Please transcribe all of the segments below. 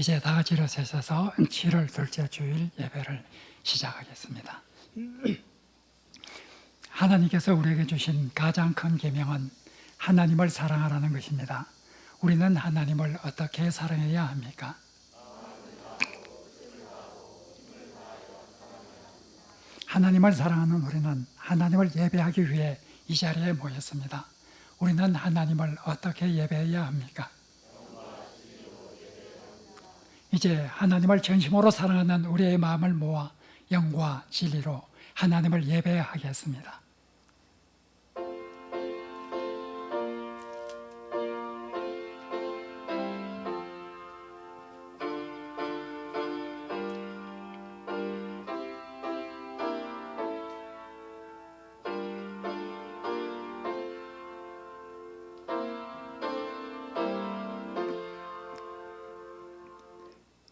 이제 다 같이 일어서셔서 7월 둘째 주일 예배를 시작하겠습니다. 하나님께서 우리에게 주신 가장 큰 계명은 하나님을 사랑하라는 것입니다. 우리는 하나님을 어떻게 사랑해야 합니까? 하나님을 사랑하는 우리는 하나님을 예배하기 위해 이 자리에 모였습니다. 우리는 하나님을 어떻게 예배해야 합니까? 이제 하나님을 전심으로 사랑하는 우리의 마음을 모아 영과 진리로 하나님을 예배하겠습니다.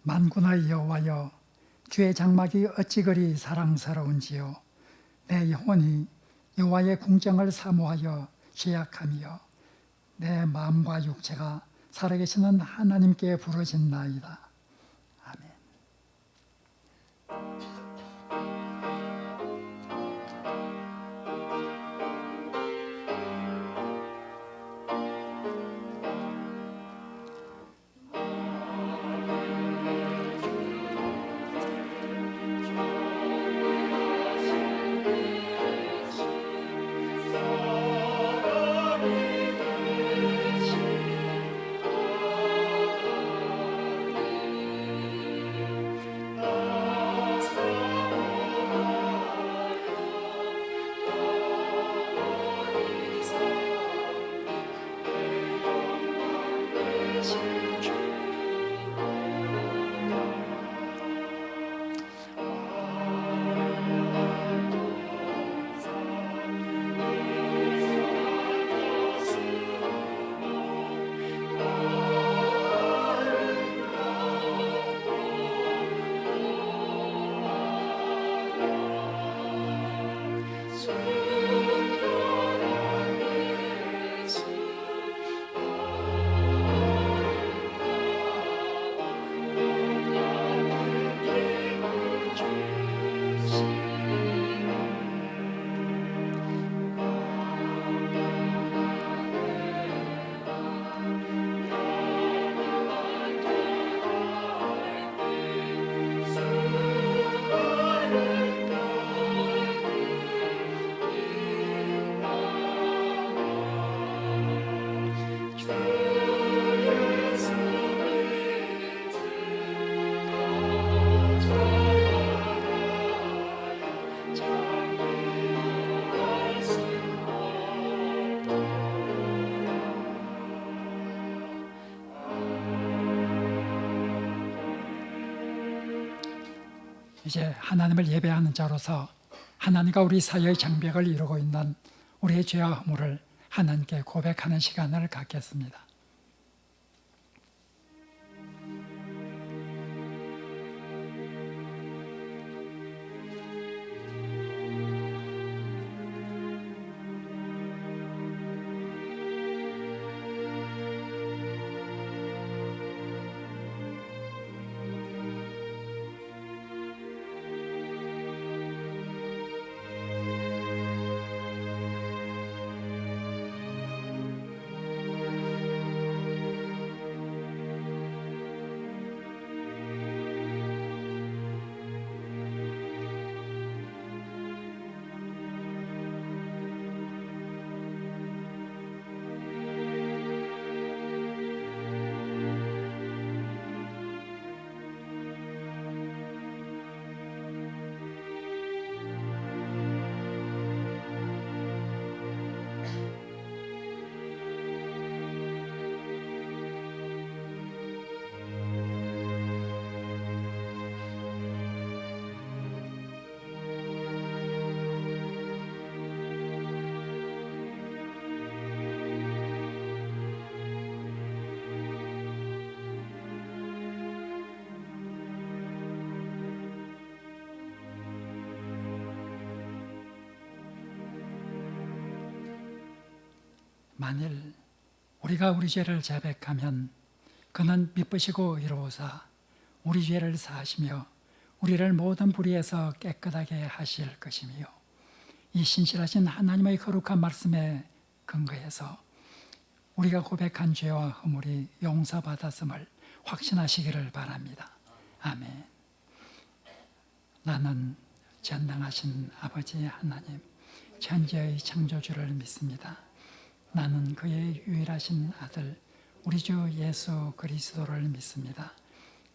만군의 여호와여, 주의 장막이 어찌 그리 사랑스러운지요. 내 영혼이 여호와의 궁정을 사모하여 죄악하며 내 마음과 육체가 살아계시는 하나님께 부르짖나이다. 아멘. 이제 하나님을 예배하는 자로서 하나님과 우리 사이의 장벽을 이루고 있는 우리의 죄와 허물을 하나님께 고백하는 시간을 갖겠습니다. 만일 우리가 우리 죄를 자백하면 그는 미쁘시고 의로우사 우리 죄를 사하시며 우리를 모든 불의에서 깨끗하게 하실 것이며 이 신실하신 하나님의 거룩한 말씀에 근거해서 우리가 고백한 죄와 허물이 용서받았음을 확신하시기를 바랍니다. 아멘. 나는 전능하신 아버지 하나님, 천지의 창조주를 믿습니다. 나는 그의 유일하신 아들 우리 주 예수 그리스도를 믿습니다.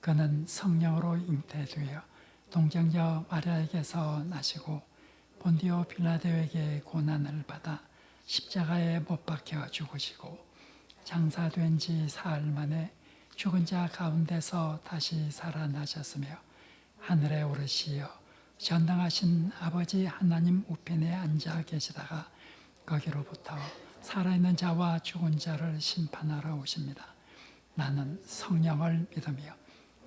그는 성령으로 잉태되어 동정녀 마리아에게서 나시고 본디오 빌라도에게 고난을 받아 십자가에 못 박혀 죽으시고 장사된 지 사흘 만에 죽은 자 가운데서 다시 살아나셨으며 하늘에 오르시어 전능하신 아버지 하나님 우편에 앉아 계시다가 거기로부터 살아있는 자와 죽은 자를 심판하러 오십니다. 나는 성령을 믿으며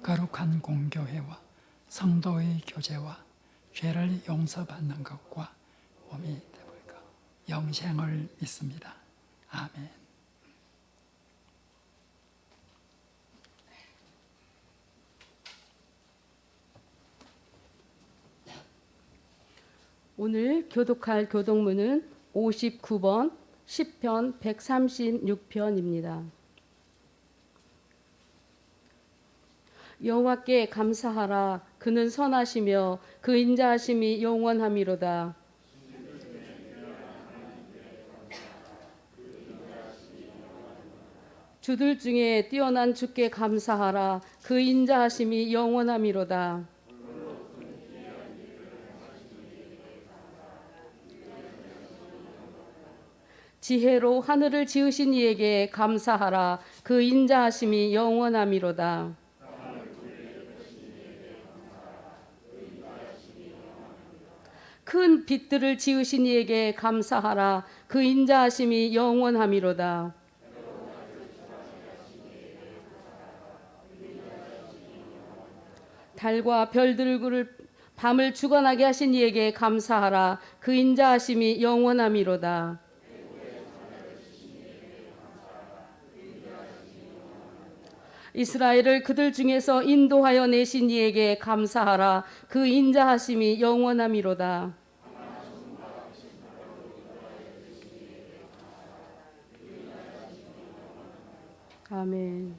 거룩한 공교회와 성도의 교제와 죄를 용서받는 것과 몸이 되볼까 영생을 믿습니다. 아멘. 오늘 교독할 교독문은 59번 시편 136편입니다. 여호와께 감사하라. 그는 선하시며 그 인자하심이 영원함이로다. 주들 중에 뛰어난 주께 감사하라. 그 인자하심이 영원함이로다. 지혜로 하늘을 지으신 이에게 감사하라. 그 인자하심이 영원함이로다. 큰 빛들을 지으신 이에게 감사하라. 그 인자하심이 영원함이로다. 달과 별들을 밤을 주관하게 하신 이에게 감사하라. 그 인자하심이 영원함이로다. 이스라엘을 그들 중에서 인도하여 내신 이에게 감사하라. 그 인자하심이 영원함이로다. 아멘.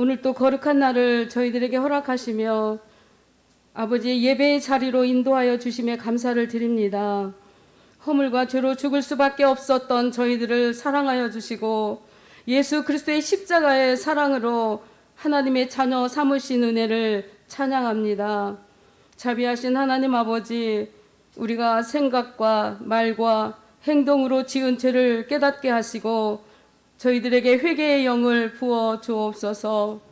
오늘 또 거룩한 날을 저희들에게 허락하시며 아버지 예배의 자리로 인도하여 주심에 감사를 드립니다. 허물과 죄로 죽을 수밖에 없었던 저희들을 사랑하여 주시고 예수 그리스도의 십자가의 사랑으로 하나님의 자녀 삼으신 은혜를 찬양합니다. 자비하신 하나님 아버지, 우리가 생각과 말과 행동으로 지은 죄를 깨닫게 하시고 저희들에게 회개의 영을 부어 주옵소서.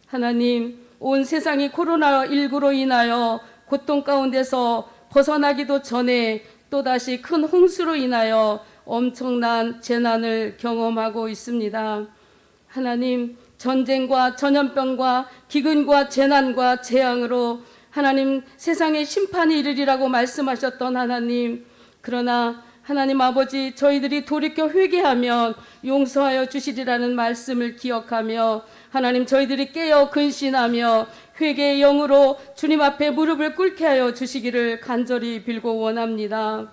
하나님, 온 세상이 코로나19로 인하여 고통 가운데서 벗어나기도 전에 또다시 큰 홍수로 인하여 엄청난 재난을 경험하고 있습니다. 하나님, 전쟁과 전염병과 기근과 재난과 재앙으로 하나님 세상에 심판이 이르리라고 말씀하셨던 하나님, 그러나 하나님 아버지, 저희들이 돌이켜 회개하면 용서하여 주시리라는 말씀을 기억하며 하나님, 저희들이 깨어 근신하며 회개의 영으로 주님 앞에 무릎을 꿇게 하여 주시기를 간절히 빌고 원합니다.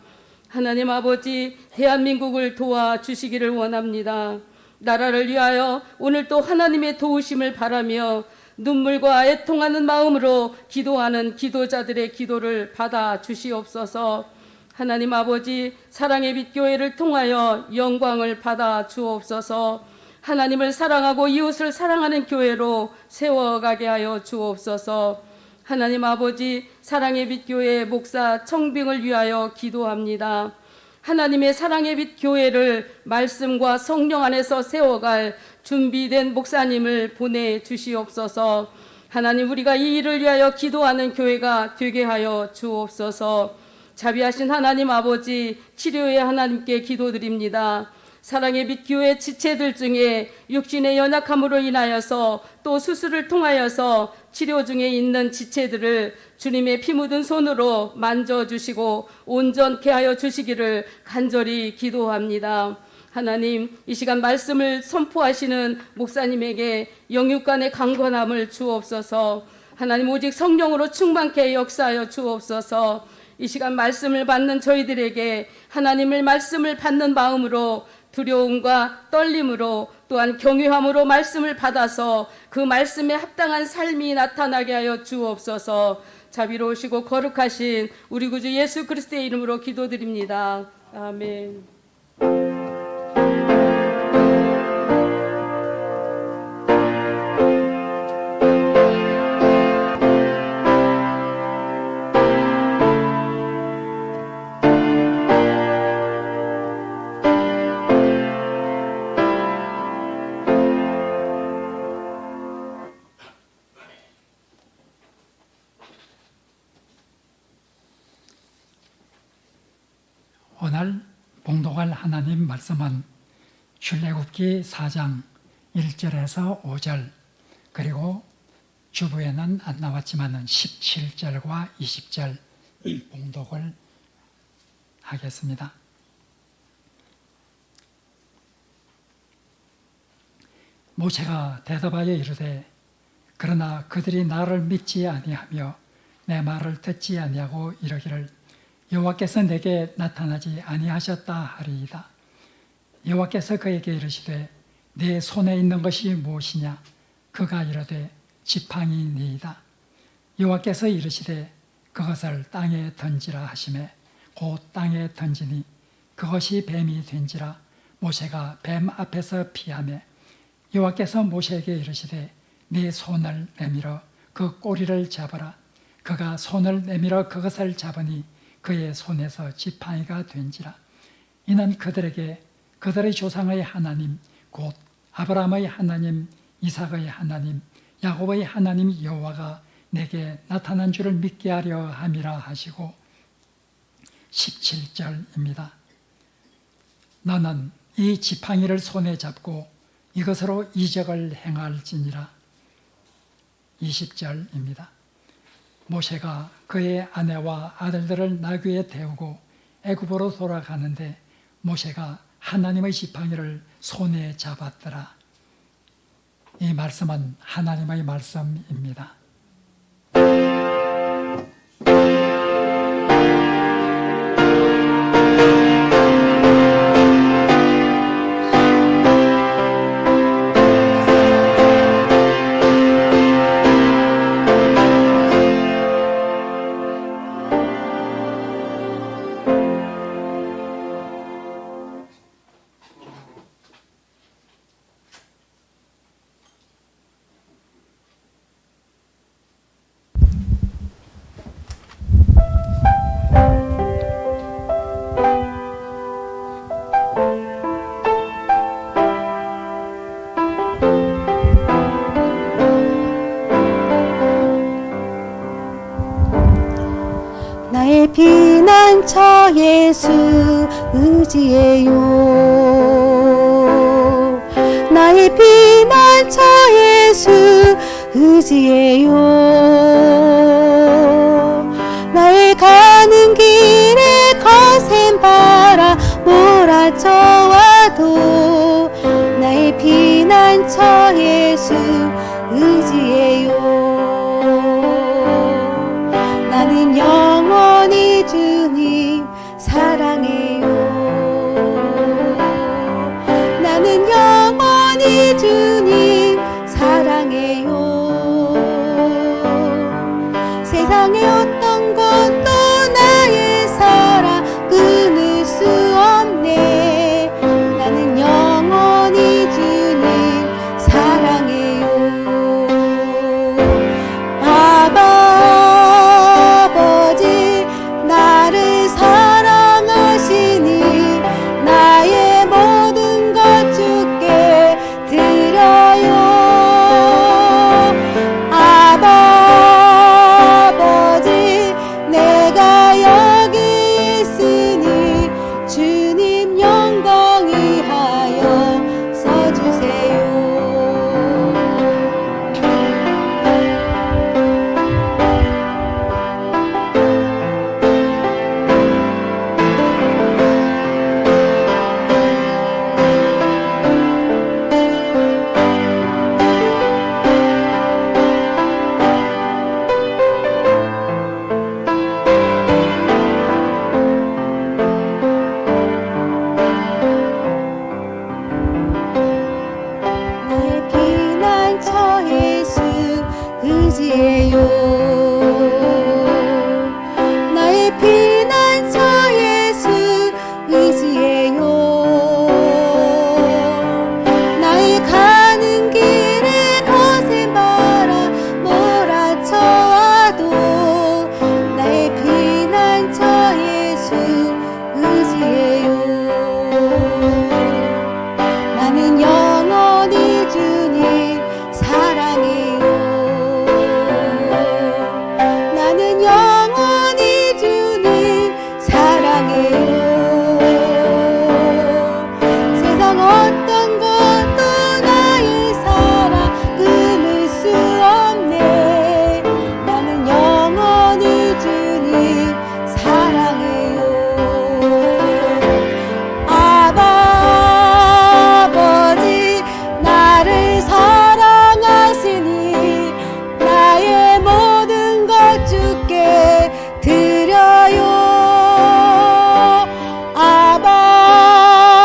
하나님 아버지, 대한민국을 도와주시기를 원합니다. 나라를 위하여 오늘 또 하나님의 도우심을 바라며 눈물과 애통하는 마음으로 기도하는 기도자들의 기도를 받아 주시옵소서. 하나님 아버지, 사랑의 빛 교회를 통하여 영광을 받아 주옵소서. 하나님을 사랑하고 이웃을 사랑하는 교회로 세워가게 하여 주옵소서. 하나님 아버지, 사랑의 빛 교회 목사 청빙을 위하여 기도합니다. 하나님의 사랑의 빛 교회를 말씀과 성령 안에서 세워갈 준비된 목사님을 보내주시옵소서. 하나님, 우리가 이 일을 위하여 기도하는 교회가 되게 하여 주옵소서. 자비하신 하나님 아버지, 치료의 하나님께 기도드립니다. 사랑의 빛 교회 지체들 중에 육신의 연약함으로 인하여서 또 수술을 통하여서 치료 중에 있는 지체들을 주님의 피 묻은 손으로 만져주시고 온전케 하여 주시기를 간절히 기도합니다. 하나님, 이 시간 말씀을 선포하시는 목사님에게 영육간의 강건함을 주옵소서. 하나님, 오직 성령으로 충만케 역사하여 주옵소서. 이 시간 말씀을 받는 저희들에게 하나님의 말씀을 받는 마음으로 두려움과 떨림으로 또한 경외함으로 말씀을 받아서 그 말씀에 합당한 삶이 나타나게 하여 주옵소서. 자비로우시고 거룩하신 우리 구주 예수 그리스도의 이름으로 기도드립니다. 아멘. 오늘 봉독할 하나님 말씀은 출애굽기 4장 1절에서 5절, 그리고 주부에는 안 나왔지만 17절과 20절 봉독을 하겠습니다. 모세가 대답하여 이르되, 그러나 그들이 나를 믿지 아니하며 내 말을 듣지 아니하고 이러기를, 여호와께서 내게 나타나지 아니하셨다 하리이다. 여호와께서 그에게 이르시되, 내 손에 있는 것이 무엇이냐? 그가 이르되, 지팡이니이다. 여호와께서 이르시되, 그것을 땅에 던지라 하시매 곧 땅에 던지니 그것이 뱀이 된지라. 모세가 뱀 앞에서 피하매 여호와께서 모세에게 이르시되, 네 손을 내밀어 그 꼬리를 잡아라. 그가 손을 내밀어 그것을 잡으니 그의 손에서 지팡이가 된지라. 이는 그들에게 그들의 조상의 하나님 곧 아브라함의 하나님, 이삭의 하나님, 야곱의 하나님 여호와가 내게 나타난 줄을 믿게 하려 함이라 하시고, 17절입니다. 너는 이 지팡이를 손에 잡고 이것으로 이적을 행할지니라. 20절입니다. 모세가 그의 아내와 아들들을 나귀에 태우고 애굽으로 돌아가는데 모세가 하나님의 지팡이를 손에 잡았더라. 이 말씀은 하나님의 말씀입니다. 나의 피난처 예수 의지해요. 나의 피난처 예수 의지해요. 나의 가는 길에 거센 바람 몰아쳐와도 나의 피난처 예수 의지해요. 나는 영원히 주님 사랑해요. 나는 영원히 주님 사랑해요. 세상의 어떤 것도 나의 사랑 끊을 수 없네. 나는 영원히 주님 사랑해요. 아버지 나를 사랑하시니 나의 모든 것 주께 드려요. 아버지 내가 여기 있으니 주님 영광이 하여 써주세요. 나의 피난처 예수 의지해요. 나의 피난처 예수 의지해요. 나의 가는 길에 거센 바람 몰아쳐와도 나의 피난처 예수 의지해요. 나는 영원히 주님 사랑해요. 나는 영원히 주님 사랑해요. 세상 어떤 것도 나의 사랑 끊을 수 없네. 나는 영원히 주님 사랑해요. 아버지 나를 사랑하시니 나의 모든 것 주께 드려요.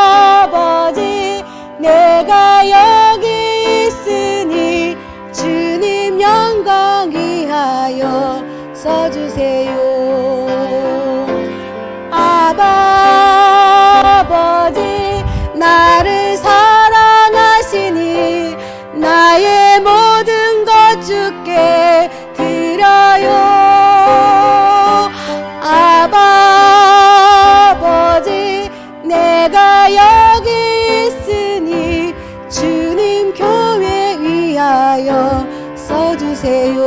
아버지 내가 여기 있으니 주님 영광이 하여 써주세요. 아버지 나를 사랑하시니 나의 모든 것 주께 드려요. 아버지 내가 여기 있으니 주님 교회 위하여 써주세요.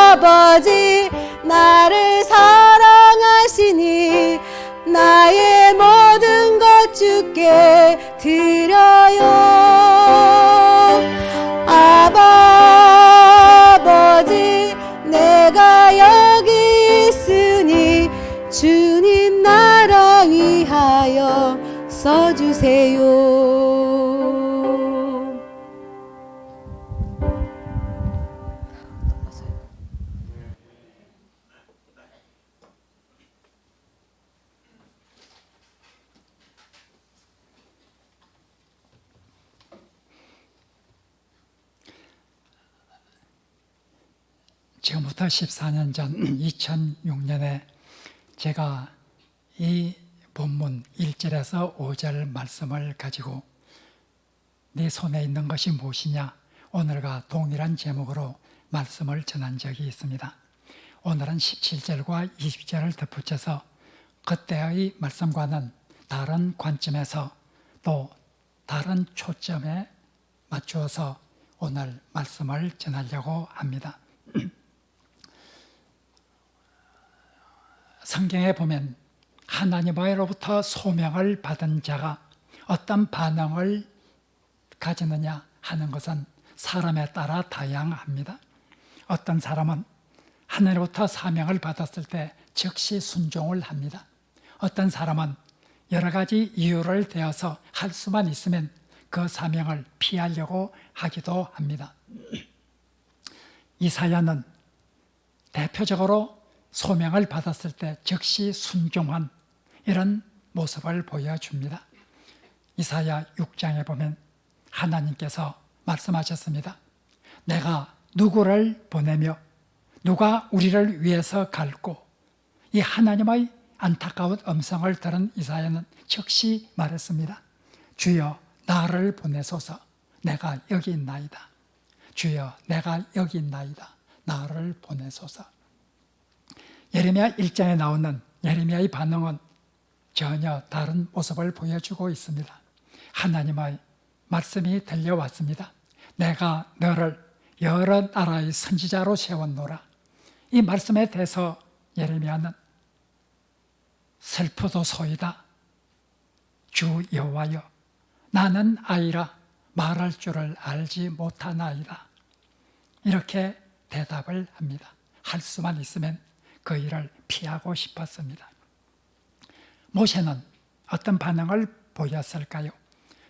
아버지 나를 사랑하시니 나의 모든 것 주께 드려요. 아버지 내가 여기 있으니 주님 나라 위하여 써주세요. 지금부터 14년 전 2006년에 제가 이 본문 1절에서 5절 말씀을 가지고 네 손에 있는 것이 무엇이냐, 오늘과 동일한 제목으로 말씀을 전한 적이 있습니다. 오늘은 17절과 20절을 덧붙여서 그때의 말씀과는 다른 관점에서 또 다른 초점에 맞추어서 오늘 말씀을 전하려고 합니다. 성경에 보면 하나님으로부터 소명을 받은 자가 어떤 반응을 가지느냐 하는 것은 사람에 따라 다양합니다. 어떤 사람은 하늘로부터 사명을 받았을 때 즉시 순종을 합니다. 어떤 사람은 여러 가지 이유를 대어서 할 수만 있으면 그 사명을 피하려고 하기도 합니다. 이사야는 대표적으로 소명을 받았을 때 즉시 순종한 이런 모습을 보여줍니다. 이사야 6장에 보면 하나님께서 말씀하셨습니다. 내가 누구를 보내며 누가 우리를 위해서 갈고, 이 하나님의 안타까운 음성을 들은 이사야는 즉시 말했습니다. 주여 나를 보내소서. 내가 여기 있나이다. 주여 내가 여기 있나이다. 나를 보내소서. 예레미야 1장에 나오는 예레미야의 반응은 전혀 다른 모습을 보여주고 있습니다. 하나님의 말씀이 들려왔습니다. 내가 너를 여러 나라의 선지자로 세웠노라. 이 말씀에 대해서 예레미야는 슬프도소이다. 주 여호와여, 나는 아이라 말할 줄을 알지 못하나이다. 이렇게 대답을 합니다. 할 수만 있으면 그 일을 피하고 싶었습니다. 모세는 어떤 반응을 보였을까요?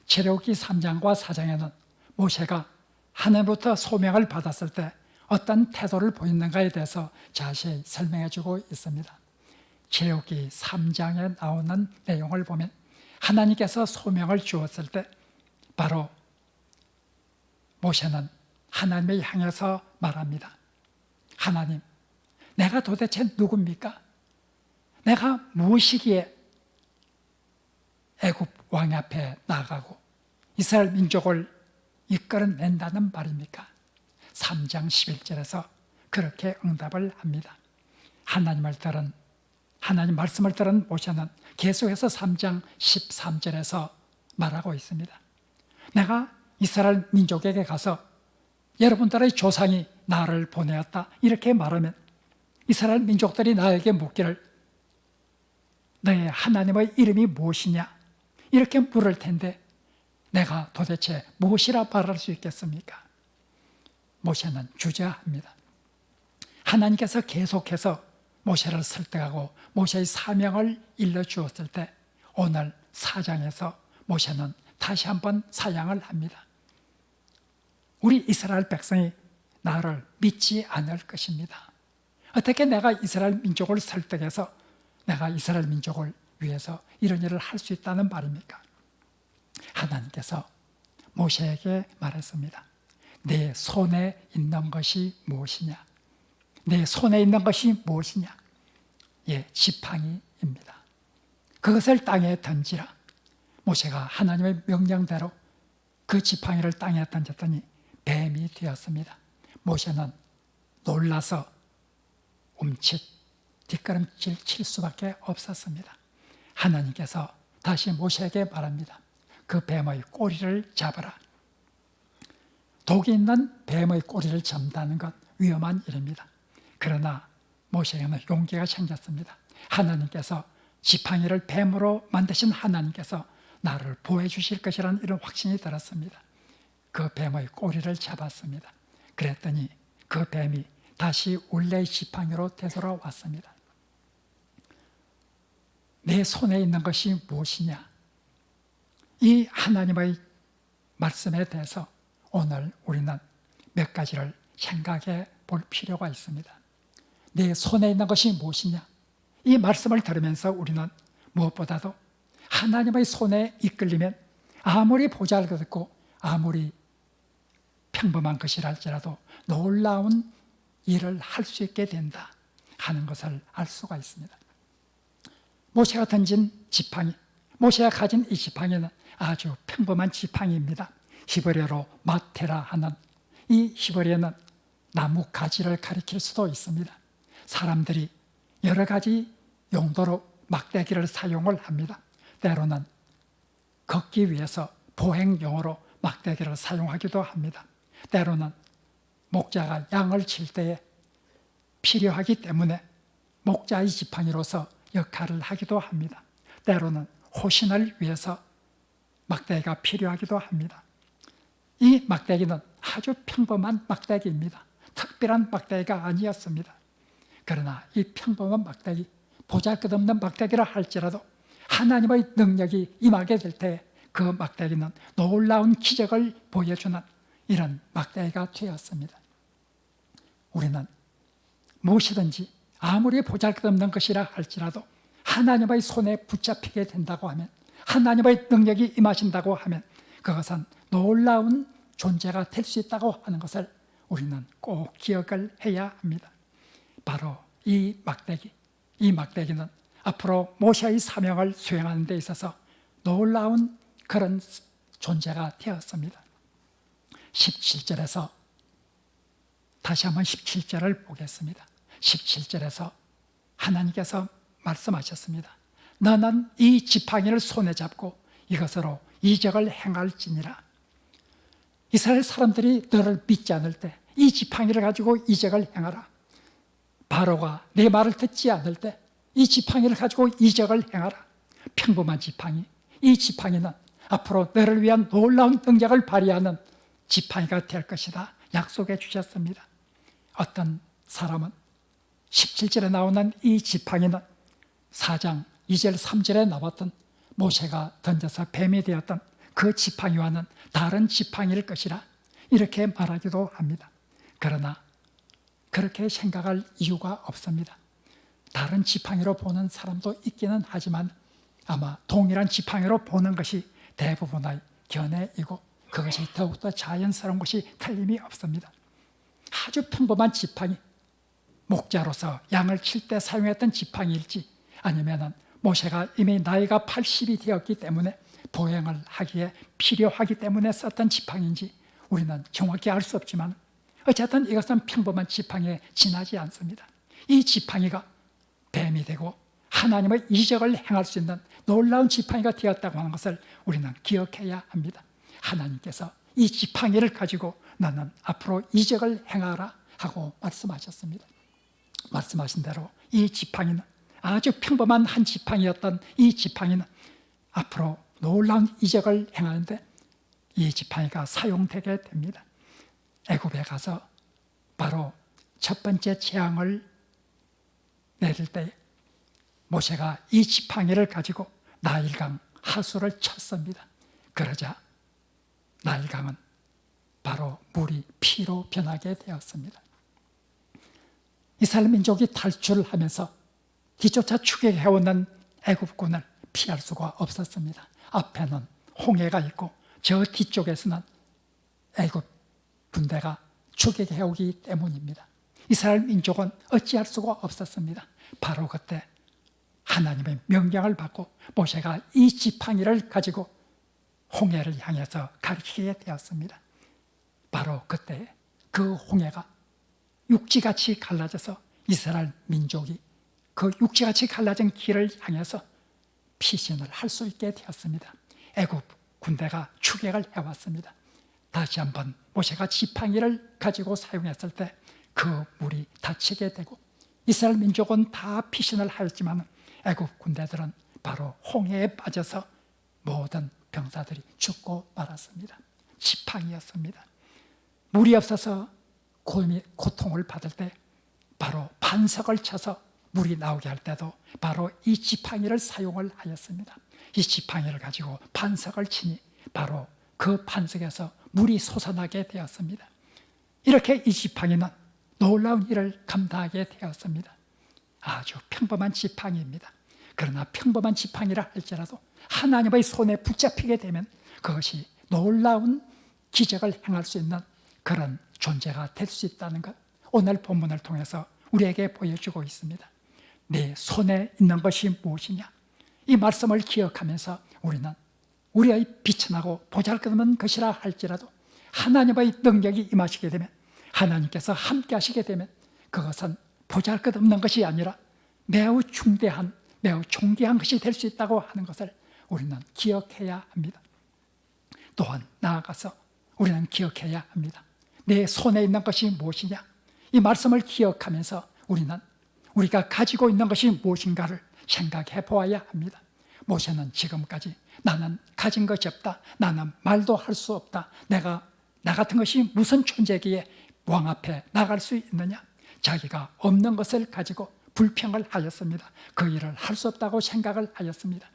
출애굽기 3장과 4장에는 모세가 하늘부터 소명을 받았을 때 어떤 태도를 보였는가에 대해서 자세히 설명해 주고 있습니다. 출애굽기 3장에 나오는 내용을 보면 하나님께서 소명을 주었을 때 바로 모세는 하나님을 향해서 말합니다. 하나님, 내가 도대체 누굽니까? 내가 무엇이기에 애굽 왕 앞에 나가고 이스라엘 민족을 이끌어낸다는 말입니까? 3장 11절에서 그렇게 응답을 합니다. 하나님 말씀을 들은 모세는 계속해서 3장 13절에서 말하고 있습니다. 내가 이스라엘 민족에게 가서 여러분들의 조상이 나를 보내었다 이렇게 말하면 이스라엘 민족들이 나에게 묻기를 너의 하나님의 이름이 무엇이냐 이렇게 물을 텐데 내가 도대체 무엇이라 말할 수 있겠습니까? 모세는 주저합니다. 하나님께서 계속해서 모세를 설득하고 모세의 사명을 일러주었을 때 오늘 4장에서 모세는 다시 한번 사양을 합니다. 우리 이스라엘 백성이 나를 믿지 않을 것입니다. 어떻게 내가 이스라엘 민족을 설득해서 내가 이스라엘 민족을 위해서 이런 일을 할 수 있다는 말입니까? 하나님께서 모세에게 말했습니다. 내 손에 있는 것이 무엇이냐? 내 손에 있는 것이 무엇이냐? 예, 지팡이입니다. 그것을 땅에 던지라. 모세가 하나님의 명령대로 그 지팡이를 땅에 던졌더니 뱀이 되었습니다. 모세는 놀라서 움칫 뒷걸음질 칠 수밖에 없었습니다. 하나님께서 다시 모세에게 말합니다. 그 뱀의 꼬리를 잡아라. 독이 있는 뱀의 꼬리를 잡는다는 것 위험한 일입니다. 그러나 모세에게는 용기가 생겼습니다. 하나님께서 지팡이를 뱀으로 만드신 하나님께서 나를 보호해 주실 것이라는 이런 확신이 들었습니다. 그 뱀의 꼬리를 잡았습니다. 그랬더니 그 뱀이 다시 원래의 지팡이로 되돌아왔습니다. 내 손에 있는 것이 무엇이냐? 이 하나님의 말씀에 대해서 오늘 우리는 몇 가지를 생각해 볼 필요가 있습니다. 내 손에 있는 것이 무엇이냐? 이 말씀을 들으면서 우리는 무엇보다도 하나님의 손에 이끌리면 아무리 보잘것없고 아무리 평범한 것이라 할지라도 놀라운 일을 할 수 있게 된다 하는 것을 알 수가 있습니다. 모세가 던진 지팡이, 모세가 가진 이 지팡이는 아주 평범한 지팡이입니다. 히브리어로 마테라 하는 이 히브리어는 나무 가지를 가리킬 수도 있습니다. 사람들이 여러 가지 용도로 막대기를 사용을 합니다. 때로는 걷기 위해서 보행용으로 막대기를 사용하기도 합니다. 때로는 목자가 양을 칠 때에 필요하기 때문에 목자의 지팡이로서 역할을 하기도 합니다. 때로는 호신을 위해서 막대기가 필요하기도 합니다. 이 막대기는 아주 평범한 막대기입니다. 특별한 막대기가 아니었습니다. 그러나 이 평범한 막대기, 보잘것없는 막대기라 할지라도 하나님의 능력이 임하게 될 때 그 막대기는 놀라운 기적을 보여주는 이런 막대기가 되었습니다. 우리는 무엇이든지 아무리 보잘것없는 것이라 할지라도 하나님의 손에 붙잡히게 된다고 하면, 하나님의 능력이 임하신다고 하면 그것은 놀라운 존재가 될 수 있다고 하는 것을 우리는 꼭 기억을 해야 합니다. 바로 이 막대기는 앞으로 모세의 사명을 수행하는 데 있어서 놀라운 그런 존재가 되었습니다. 17절에서 다시 한번 17절을 보겠습니다. 17절에서 하나님께서 말씀하셨습니다. 너는 이 지팡이를 손에 잡고 이것으로 이적을 행할지니라. 이스라엘 사람들이 너를 믿지 않을 때 이 지팡이를 가지고 이적을 행하라. 바로가 내 말을 듣지 않을 때 이 지팡이를 가지고 이적을 행하라. 평범한 지팡이, 이 지팡이는 앞으로 너를 위한 놀라운 능력을 발휘하는 지팡이가 될 것이다 약속해 주셨습니다. 어떤 사람은 17절에 나오는 이 지팡이는 4장 2절 3절에 나왔던 모세가 던져서 뱀이 되었던 그 지팡이와는 다른 지팡이일 것이라 이렇게 말하기도 합니다. 그러나 그렇게 생각할 이유가 없습니다. 다른 지팡이로 보는 사람도 있기는 하지만 아마 동일한 지팡이로 보는 것이 대부분의 견해이고 그것이 더욱더 자연스러운 것이 틀림이 없습니다. 아주 평범한 지팡이, 목자로서 양을 칠 때 사용했던 지팡이일지 아니면 모세가 이미 나이가 80이 되었기 때문에 보행을 하기에 필요하기 때문에 썼던 지팡이인지 우리는 정확히 알 수 없지만 어쨌든 이것은 평범한 지팡이에 지나지 않습니다. 이 지팡이가 뱀이 되고 하나님의 이적을 행할 수 있는 놀라운 지팡이가 되었다고 하는 것을 우리는 기억해야 합니다. 하나님께서 이 지팡이를 가지고 너는 앞으로 이적을 행하라 하고 말씀하셨습니다. 말씀하신 대로 이 지팡이는 아주 평범한 한 지팡이였던 이 지팡이는 앞으로 놀라운 이적을 행하는데 이 지팡이가 사용되게 됩니다. 애굽에 가서 바로 첫 번째 재앙을 내릴 때 모세가 이 지팡이를 가지고 나일강 하수를 쳤습니다. 그러자 나일강은 바로 물이 피로 변하게 되었습니다. 이스라엘 민족이 탈출하면서 뒤쫓아 추격해오는 애굽군을 피할 수가 없었습니다. 앞에는 홍해가 있고 저 뒤쪽에서는 애굽 군대가 추격해오기 때문입니다. 이스라엘 민족은 어찌할 수가 없었습니다. 바로 그때 하나님의 명령을 받고 모세가 이 지팡이를 가지고 홍해를 향해서 가리키게 되었습니다. 바로 그때 그 홍해가 육지같이 갈라져서 이스라엘 민족이 그 육지같이 갈라진 길을 향해서 피신을 할 수 있게 되었습니다. 애굽 군대가 추격을 해왔습니다. 다시 한번 모세가 지팡이를 가지고 사용했을 때 그 물이 닫히게 되고 이스라엘 민족은 다 피신을 하였지만 애굽 군대들은 바로 홍해에 빠져서 모든 병사들이 죽고 말았습니다. 지팡이였습니다. 물이 없어서 고통을 받을 때 바로 반석을 쳐서 물이 나오게 할 때도 바로 이 지팡이를 사용을 하였습니다. 이 지팡이를 가지고 반석을 치니 바로 그 반석에서 물이 솟아나게 되었습니다. 이렇게 이 지팡이는 놀라운 일을 감당하게 되었습니다. 아주 평범한 지팡이입니다. 그러나 평범한 지팡이라 할지라도 하나님의 손에 붙잡히게 되면 그것이 놀라운 기적을 행할 수 있는 그런 존재가 될 수 있다는 것, 오늘 본문을 통해서 우리에게 보여주고 있습니다. 내 손에 있는 것이 무엇이냐? 이 말씀을 기억하면서 우리는 우리의 비천하고 보잘것없는 것이라 할지라도 하나님의 능력이 임하시게 되면, 하나님께서 함께 하시게 되면 그것은 보잘것없는 것이 아니라 매우 중대한, 매우 존귀한 것이 될 수 있다고 하는 것을 우리는 기억해야 합니다. 또한 나아가서 우리는 기억해야 합니다. 내 손에 있는 것이 무엇이냐? 이 말씀을 기억하면서 우리는 우리가 가지고 있는 것이 무엇인가를 생각해 보아야 합니다. 모세는 지금까지 나는 가진 것이 없다, 나는 말도 할 수 없다, 나 같은 것이 무슨 존재기에 왕 앞에 나갈 수 있느냐, 자기가 없는 것을 가지고 불평을 하였습니다. 그 일을 할 수 없다고 생각을 하였습니다.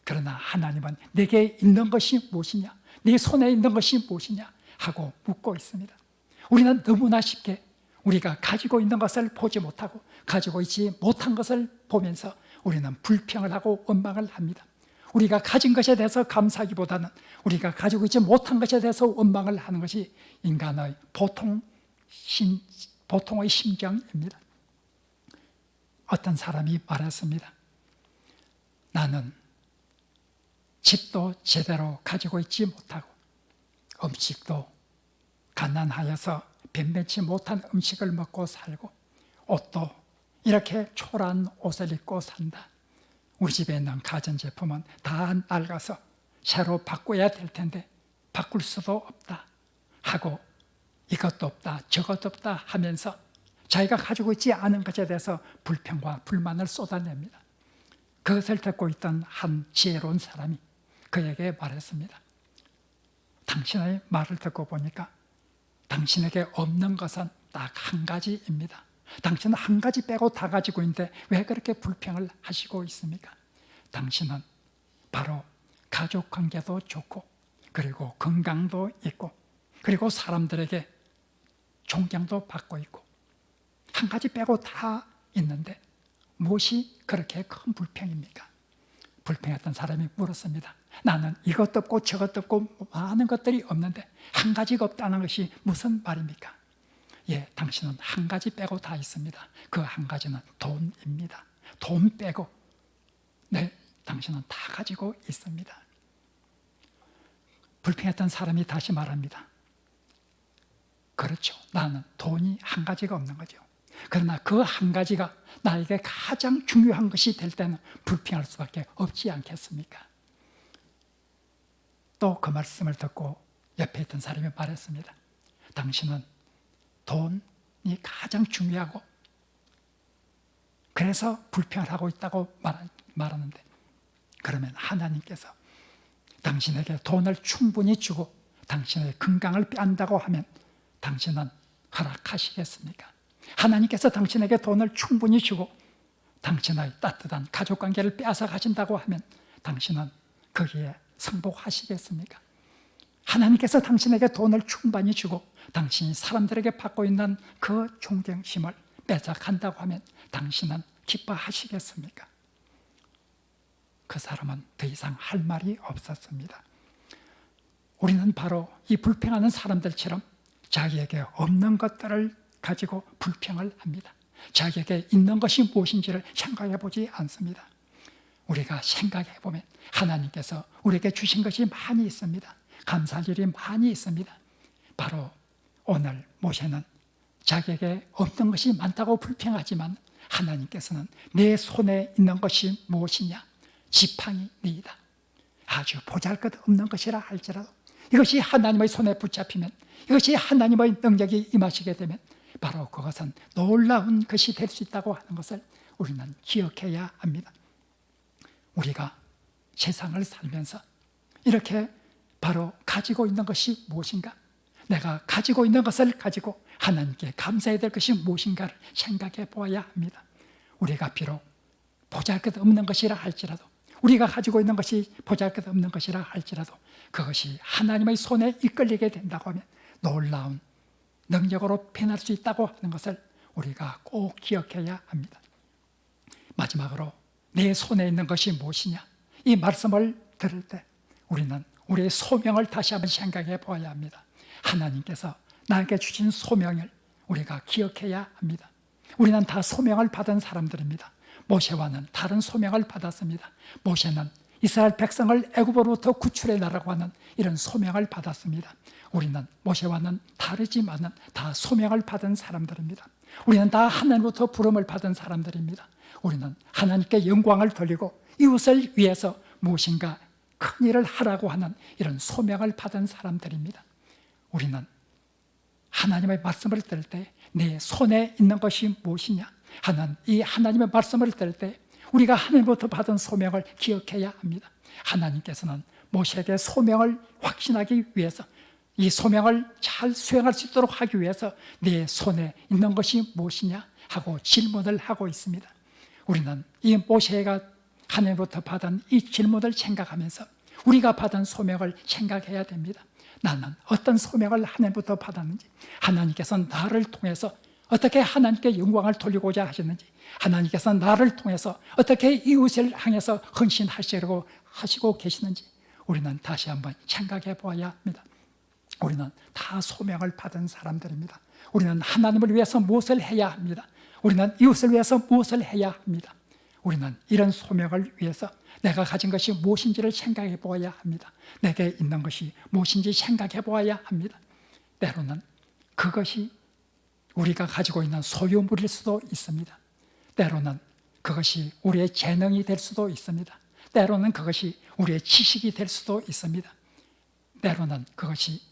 그러나 하나님은 내게 있는 것이 무엇이냐, 네 손에 있는 것이 무엇이냐 하고 묻고 있습니다. 우리는 너무나 쉽게 우리가 가지고 있는 것을 보지 못하고 가지고 있지 못한 것을 보면서 우리는 불평을 하고 원망을 합니다. 우리가 가진 것에 대해서 감사하기보다는 우리가 가지고 있지 못한 것에 대해서 원망을 하는 것이 인간의 보통의 심정입니다. 어떤 사람이 말했습니다. 나는 집도 제대로 가지고 있지 못하고 음식도 가난하여서 변변치 못한 음식을 먹고 살고 옷도 이렇게 초라한 옷을 입고 산다. 우리 집에 있는 가전제품은 다 낡아서 새로 바꿔야 될 텐데 바꿀 수도 없다 하고 이것도 없다 저것도 없다 하면서 자기가 가지고 있지 않은 것에 대해서 불평과 불만을 쏟아냅니다. 그것을 듣고 있던 한 지혜로운 사람이 그에게 말했습니다. 당신의 말을 듣고 보니까 당신에게 없는 것은 딱 한 가지입니다. 당신은 한 가지 빼고 다 가지고 있는데 왜 그렇게 불평을 하시고 있습니까? 당신은 바로 가족관계도 좋고 그리고 건강도 있고 그리고 사람들에게 존경도 받고 있고 한 가지 빼고 다 있는데 무엇이 그렇게 큰 불평입니까? 불평했던 사람이 물었습니다. 나는 이것도 없고 저것도 없고 많은 것들이 없는데 한 가지가 없다는 것이 무슨 말입니까? 예, 당신은 한 가지 빼고 다 있습니다. 그 한 가지는 돈입니다. 돈 빼고 네, 당신은 다 가지고 있습니다. 불평했던 사람이 다시 말합니다. 그렇죠. 나는 돈이 한 가지가 없는 거죠. 그러나 그 한 가지가 나에게 가장 중요한 것이 될 때는 불평할 수밖에 없지 않겠습니까? 또 그 말씀을 듣고 옆에 있던 사람이 말했습니다. 당신은 돈이 가장 중요하고 그래서 불평을 하고 있다고 말하는데 그러면 하나님께서 당신에게 돈을 충분히 주고 당신의 건강을 빼앗는다고 하면 당신은 허락하시겠습니까? 하나님께서 당신에게 돈을 충분히 주고 당신의 따뜻한 가족관계를 빼앗아 가신다고 하면 당신은 거기에 승복하시겠습니까? 하나님께서 당신에게 돈을 충분히 주고 당신이 사람들에게 받고 있는 그 존경심을 빼앗아간다고 하면 당신은 기뻐하시겠습니까? 그 사람은 더 이상 할 말이 없었습니다. 우리는 바로 이 불평하는 사람들처럼 자기에게 없는 것들을 가지고 불평을 합니다. 자기에게 있는 것이 무엇인지를 생각해 보지 않습니다. 우리가 생각해 보면 하나님께서 우리에게 주신 것이 많이 있습니다. 감사할 일이 많이 있습니다. 바로 오늘 모세는 자기에게 없는 것이 많다고 불평하지만 하나님께서는 내 손에 있는 것이 무엇이냐? 지팡이니이다. 아주 보잘것없는 것이라 할지라도 이것이 하나님의 손에 붙잡히면 이것이 하나님의 능력이 임하시게 되면 바로 그것은 놀라운 것이 될 수 있다고 하는 것을 우리는 기억해야 합니다. 우리가 세상을 살면서 이렇게 바로 가지고 있는 것이 무엇인가? 내가 가지고 있는 것을 가지고 하나님께 감사해야 될 것이 무엇인가를 생각해 보아야 합니다. 우리가 비록 보잘것없는 것이라 할지라도 우리가 가지고 있는 것이 보잘것없는 것이라 할지라도 그것이 하나님의 손에 이끌리게 된다고 하면 놀라운 능력으로 변할 수 있다고 하는 것을 우리가 꼭 기억해야 합니다. 마지막으로 내 손에 있는 것이 무엇이냐? 이 말씀을 들을 때 우리는 우리의 소명을 다시 한번 생각해 보아야 합니다. 하나님께서 나에게 주신 소명을 우리가 기억해야 합니다. 우리는 다 소명을 받은 사람들입니다. 모세와는 다른 소명을 받았습니다. 모세는 이스라엘 백성을 애굽으로부터 구출해 나라고 하는 이런 소명을 받았습니다. 우리는 모세와는 다르지만은 다 소명을 받은 사람들입니다. 우리는 다 하나님부터 부름을 받은 사람들입니다. 우리는 하나님께 영광을 돌리고 이웃을 위해서 무엇인가 큰 일을 하라고 하는 이런 소명을 받은 사람들입니다. 우리는 하나님의 말씀을 들을 때 내 손에 있는 것이 무엇이냐 하는 이 하나님의 말씀을 들을 때 우리가 하나님부터 받은 소명을 기억해야 합니다. 하나님께서는 모세에게 소명을 확신하기 위해서 이 소명을 잘 수행할 수 있도록 하기 위해서 네 손에 있는 것이 무엇이냐 하고 질문을 하고 있습니다. 우리는 이 모세가 하나님부터 받은 이 질문을 생각하면서 우리가 받은 소명을 생각해야 됩니다. 나는 어떤 소명을 하나님부터 받았는지, 하나님께서는 나를 통해서 어떻게 하나님께 영광을 돌리고자 하셨는지, 하나님께서 나를 통해서 어떻게 이웃을 향해서 헌신하시려고 하시고 계시는지 우리는 다시 한번 생각해 보아야 합니다. 우리는 다 소명을 받은 사람들입니다. 우리는 하나님을 위해서 무엇을 해야 합니다. 우리는 이웃을 위해서 무엇을 해야 합니다. 우리는 이런 소명을 위해서 내가 가진 것이 무엇인지를 생각해 보아야 합니다. 내게 있는 것이 무엇인지 생각해 보아야 합니다. 때로는 그것이 우리가 가지고 있는 소유물일 수도 있습니다. 때로는 그것이 우리의 재능이 될 수도 있습니다. 때로는 그것이 우리의 지식이 될 수도 있습니다. 때로는 그것이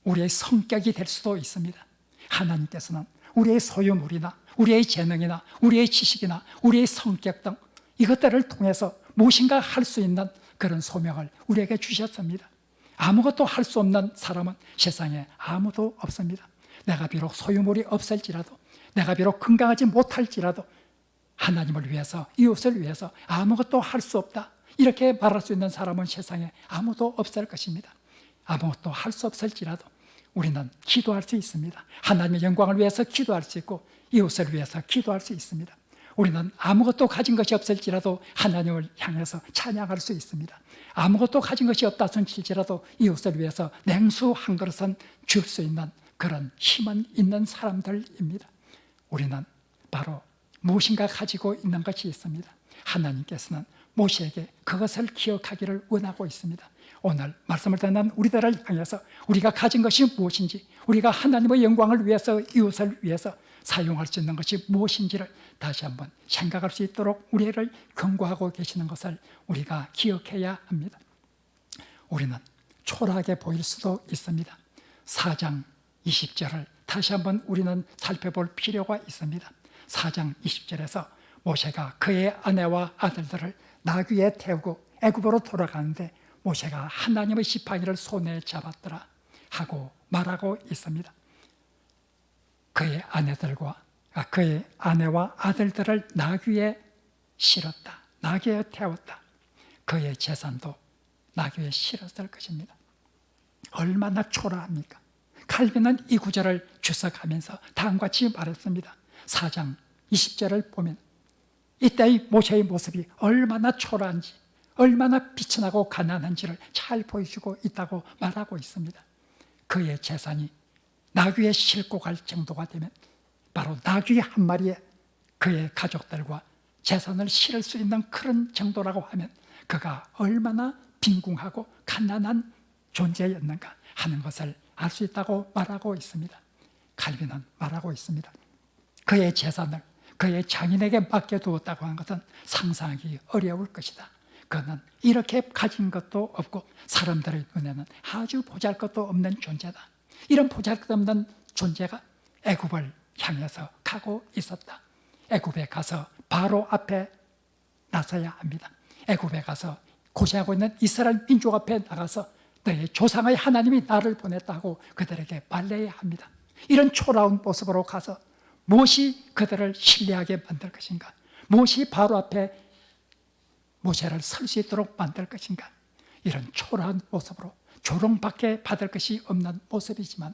우리의 성격이 될 수도 있습니다. 하나님께서는 우리의 소유물이나 우리의 재능이나 우리의 지식이나 우리의 성격 등 이것들을 통해서 무엇인가 할 수 있는 그런 소명을 우리에게 주셨습니다. 아무것도 할 수 없는 사람은 세상에 아무도 없습니다. 내가 비록 소유물이 없을지라도, 내가 비록 건강하지 못할지라도 하나님을 위해서, 이웃을 위해서 아무것도 할 수 없다 이렇게 말할 수 있는 사람은 세상에 아무도 없을 것입니다. 아무것도 할 수 없을지라도 우리는 기도할 수 있습니다. 하나님의 영광을 위해서 기도할 수 있고 이웃을 위해서 기도할 수 있습니다. 우리는 아무것도 가진 것이 없을지라도 하나님을 향해서 찬양할 수 있습니다. 아무것도 가진 것이 없다 손칠지라도 이웃을 위해서 냉수 한 그릇은 줄 수 있는 그런 힘은 있는 사람들입니다. 우리는 바로 무엇인가 가지고 있는 것이 있습니다. 하나님께서는 모세에게 그것을 기억하기를 원하고 있습니다. 오늘 말씀을 듣는 우리들을 향해서 우리가 가진 것이 무엇인지, 우리가 하나님의 영광을 위해서, 이웃을 위해서 사용할 수 있는 것이 무엇인지를 다시 한번 생각할 수 있도록 우리를 경고하고 계시는 것을 우리가 기억해야 합니다. 우리는 초라하게 보일 수도 있습니다. 4장 20절을 다시 한번 우리는 살펴볼 필요가 있습니다. 4장 20절에서 모세가 그의 아내와 아들들을 나귀에 태우고 애굽으로 돌아가는데 모세가 하나님의 지팡이를 손에 잡았더라 하고 말하고 있습니다. 그의 아내와 아들들을 나귀에 실었다. 나귀에 태웠다. 그의 재산도 나귀에 실었을 것입니다. 얼마나 초라합니까? 칼빈은 이 구절을 주석하면서 다음과 같이 말했습니다. 4장 20절을 보면 이때의 모세의 모습이 얼마나 초라한지, 얼마나 비천하고 가난한지를 잘 보여주고 있다고 말하고 있습니다. 그의 재산이 나귀에 싣고 갈 정도가 되면 바로 나귀 한 마리에 그의 가족들과 재산을 실을 수 있는 그런 정도라고 하면 그가 얼마나 빈궁하고 가난한 존재였는가 하는 것을 알 수 있다고 말하고 있습니다. 칼빈은 말하고 있습니다. 그의 재산을 그의 장인에게 맡겨두었다고 하는 것은 상상하기 어려울 것이다. 그는 이렇게 가진 것도 없고 사람들의 눈에는 아주 보잘것도 없는 존재다. 이런 보잘것없는 존재가 애굽을 향해서 가고 있었다. 애굽에 가서 바로 앞에 나서야 합니다. 애굽에 가서 고생하고 있는 이스라엘 민족 앞에 나가서 너의 조상의 하나님이 나를 보냈다고 그들에게 말해야 합니다. 이런 초라한 모습으로 가서 무엇이 그들을 신뢰하게 만들 것인가? 무엇이 바로 앞에 모세를 설 수 있도록 만들 것인가? 이런 초라한 모습으로 조롱밖에 받을 것이 없는 모습이지만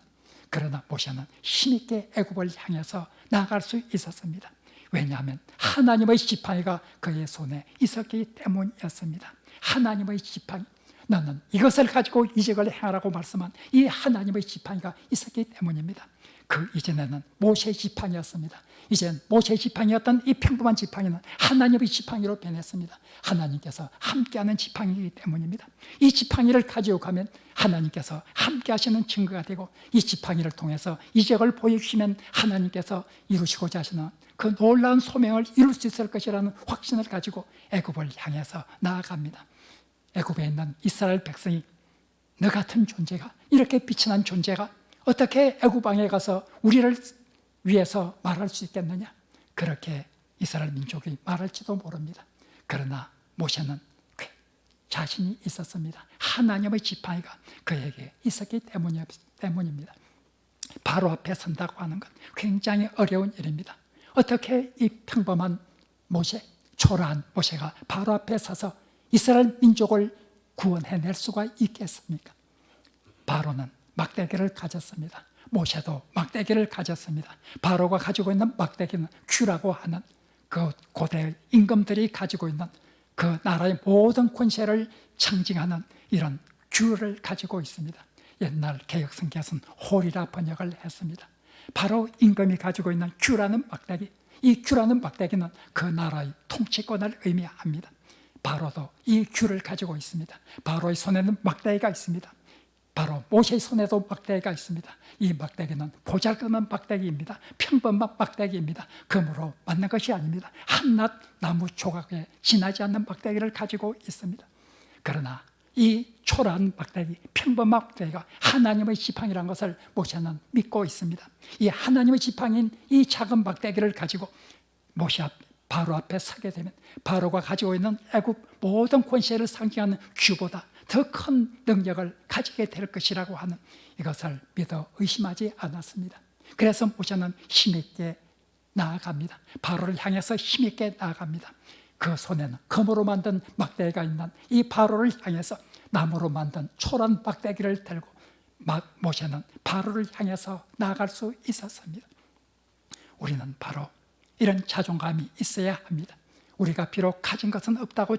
그러나 모세는 힘있게 애굽을 향해서 나아갈 수 있었습니다. 왜냐하면 하나님의 지팡이가 그의 손에 있었기 때문이었습니다. 하나님의 지팡이, 너는 이것을 가지고 이적을 행하라고 말씀한 이 하나님의 지팡이가 있었기 때문입니다. 그 이전에는 모세의 지팡이였습니다. 이젠 모세의 지팡이였던 이 평범한 지팡이는 하나님의 지팡이로 변했습니다. 하나님께서 함께하는 지팡이이기 때문입니다. 이 지팡이를 가지고 가면 하나님께서 함께하시는 증거가 되고, 이 지팡이를 통해서 이적을 보여주시면 하나님께서 이루시고자 하시는 그 놀라운 소명을 이룰 수 있을 것이라는 확신을 가지고 애굽을 향해서 나아갑니다. 애굽에 있는 이스라엘 백성이, 너 같은 존재가, 이렇게 빛이 난 존재가 어떻게 애굽 왕에 가서 우리를 위해서 말할 수 있겠느냐? 그렇게 이스라엘 민족이 말할지도 모릅니다. 그러나 모세는 자신이 있었습니다. 하나님의 지팡이가 그에게 있었기 때문입니다. 바로 앞에 선다고 하는 건 굉장히 어려운 일입니다. 어떻게 이 평범한 모세, 초라한 모세가 바로 앞에 서서 이스라엘 민족을 구원해낼 수가 있겠습니까? 바로는 막대기를 가졌습니다. 모세도 막대기를 가졌습니다. 바로가 가지고 있는 막대기는 큐라고 하는 그 고대 임금들이 가지고 있는 그 나라의 모든 권세를 상징하는 이런 큐를 가지고 있습니다. 옛날 개혁성경에서는 홀이라 번역을 했습니다. 바로 임금이 가지고 있는 큐라는 막대기, 이 큐라는 막대기는 그 나라의 통치권을 의미합니다. 바로도 이 큐를 가지고 있습니다. 바로의 손에는 막대기가 있습니다. 바로 모세의 손에도 막대기가 있습니다. 이 막대기는 보잘것없는 막대기입니다. 평범한 막대기입니다. 금으로 만든 것이 아닙니다. 한낱 나무 조각에 지나지 않는 막대기를 가지고 있습니다. 그러나 이 초라한 막대기, 평범한 막대기가 하나님의 지팡이라는 것을 모세는 믿고 있습니다. 이 하나님의 지팡이인 이 작은 막대기를 가지고 모세 바로 앞에 서게 되면 바로가 가지고 있는 애굽 모든 권세를 상징하는 큐보다 더 큰 능력을 가지게 될 것이라고 하는 이것을 믿어 의심하지 않았습니다. 그래서 모세는 힘있게 나아갑니다. 바로를 향해서 힘있게 나아갑니다. 그 손에는 금으로 만든 막대기가 있는 이 바로를 향해서 나무로 만든 초란 막대기를 들고 모세는 바로를 향해서 나아갈 수 있었습니다. 우리는 바로 이런 자존감이 있어야 합니다. 우리가 비록 가진 것은 없다고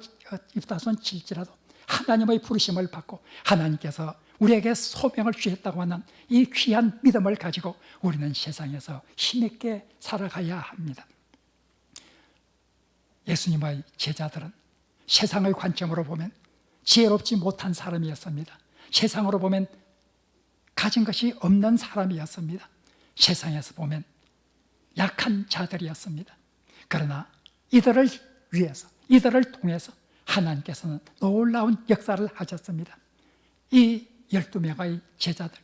입다손 칠지라도 하나님의 부르심을 받고 하나님께서 우리에게 소명을 주셨다고 하는 이 귀한 믿음을 가지고 우리는 세상에서 힘있게 살아가야 합니다. 예수님의 제자들은 세상의 관점으로 보면 지혜롭지 못한 사람이었습니다. 세상으로 보면 가진 것이 없는 사람이었습니다. 세상에서 보면 약한 자들이었습니다. 그러나 이들을 위해서, 이들을 통해서 하나님께서는 놀라운 역사를 하셨습니다. 이 12명의 제자들,